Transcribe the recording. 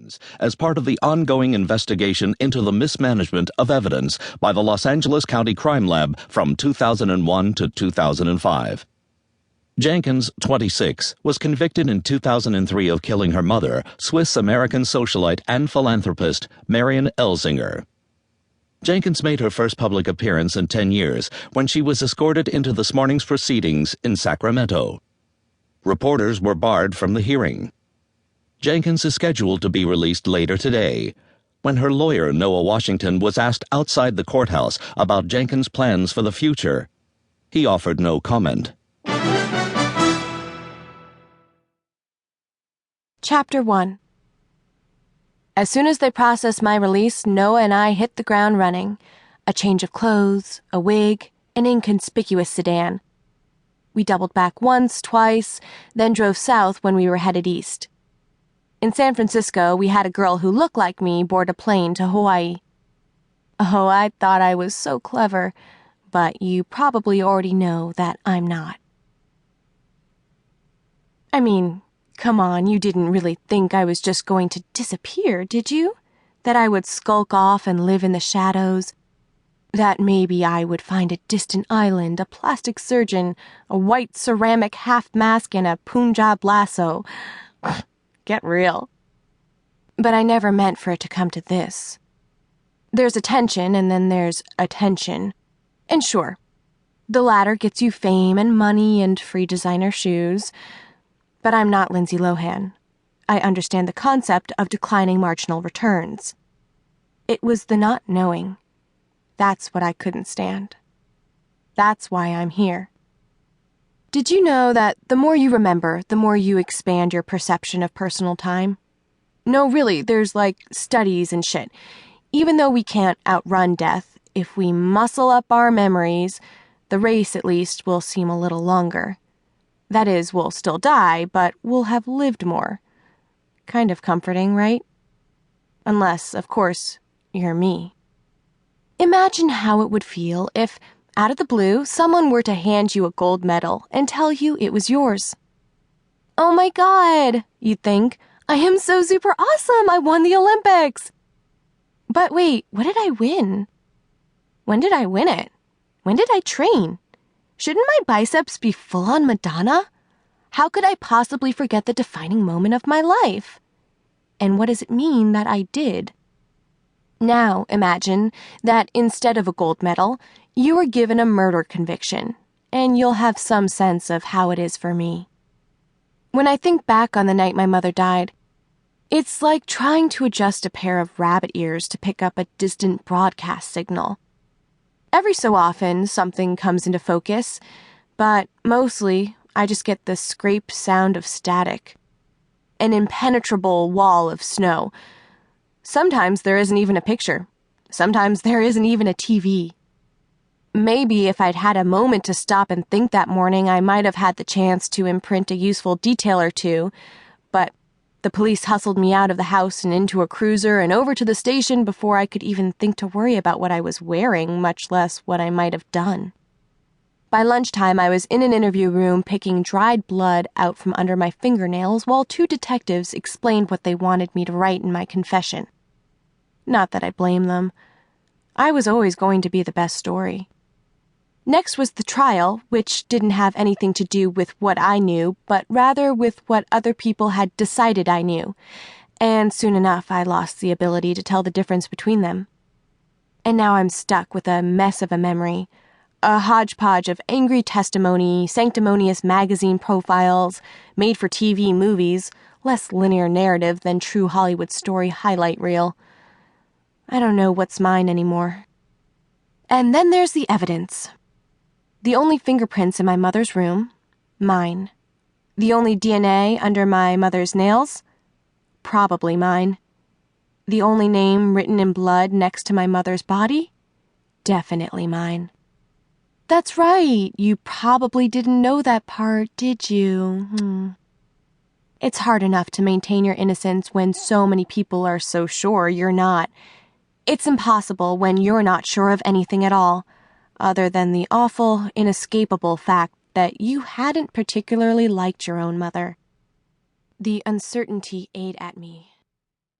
Jenkins as part of the ongoing investigation into the mismanagement of evidence by the Los Angeles County Crime Lab from 2001 to 2005. Jenkins, 26, was convicted in 2003 of killing her mother, Swiss-American socialite and philanthropist Marion Elzinger. Jenkins made her first public appearance in 10 years when she was escorted into this morning's proceedings in Sacramento. Reporters were barred from the hearing. Jenkins is scheduled to be released later today. When her lawyer, Noah Washington, was asked outside the courthouse about Jenkins' plans for the future, he offered no comment. Chapter 1. As soon as they processed my release, Noah and I hit the ground running. A change of clothes, a wig, an inconspicuous sedan. We doubled back once, twice, then drove south when we were headed east. In San Francisco, we had a girl who looked like me board a plane to Hawaii. Oh, I thought I was so clever, but you probably already know that I'm not. I mean, come on, you didn't really think I was just going to disappear, did you? That I would skulk off and live in the shadows? That maybe I would find a distant island, a plastic surgeon, a white ceramic half mask, and a Punjab lasso. Get real. But I never meant for it to come to this. There's attention, and then there's attention. And sure, the latter gets you fame and money and free designer shoes. But I'm not Lindsay Lohan. I understand the concept of declining marginal returns. It was the not knowing. That's what I couldn't stand. That's why I'm here. Did you know that the more you remember, the more you expand your perception of personal time? No, really, there's like studies and shit. Even though we can't outrun death, if we muscle up our memories, the race at least will seem a little longer. That is, we'll still die, but we'll have lived more. Kind of comforting, right? Unless, of course, you're me. Imagine how it would feel if, out of the blue, someone were to hand you a gold medal and tell you it was yours. Oh my God, you'd think, I am so super awesome, I won the Olympics. But wait, what did I win? When did I win it? When did I train? Shouldn't my biceps be full on Madonna? How could I possibly forget the defining moment of my life? And what does it mean that I did? Now imagine that instead of a gold medal, you were given a murder conviction, and you'll have some sense of how it is for me. When I think back on the night my mother died, it's like trying to adjust a pair of rabbit ears to pick up a distant broadcast signal. Every so often, something comes into focus, but mostly, I just get the scraped sound of static. An impenetrable wall of snow. Sometimes there isn't even a picture. Sometimes there isn't even a TV. Maybe if I'd had a moment to stop and think that morning, I might have had the chance to imprint a useful detail or two, but the police hustled me out of the house and into a cruiser and over to the station before I could even think to worry about what I was wearing, much less what I might have done. By lunchtime, I was in an interview room picking dried blood out from under my fingernails while two detectives explained what they wanted me to write in my confession. Not that I blame them. I was always going to be the best story. Next was the trial, which didn't have anything to do with what I knew, but rather with what other people had decided I knew, and soon enough I lost the ability to tell the difference between them. And now I'm stuck with a mess of a memory, a hodgepodge of angry testimony, sanctimonious magazine profiles, made-for-TV movies, less linear narrative than true Hollywood story highlight reel. I don't know what's mine anymore. And then there's the evidence. The only fingerprints in my mother's room, mine. The only DNA under my mother's nails, probably mine. The only name written in blood next to my mother's body, definitely mine. That's right, you probably didn't know that part, did you? It's hard enough to maintain your innocence when so many people are so sure you're not. It's impossible when you're not sure of anything at all, other than the awful, inescapable fact that you hadn't particularly liked your own mother. The uncertainty ate at me.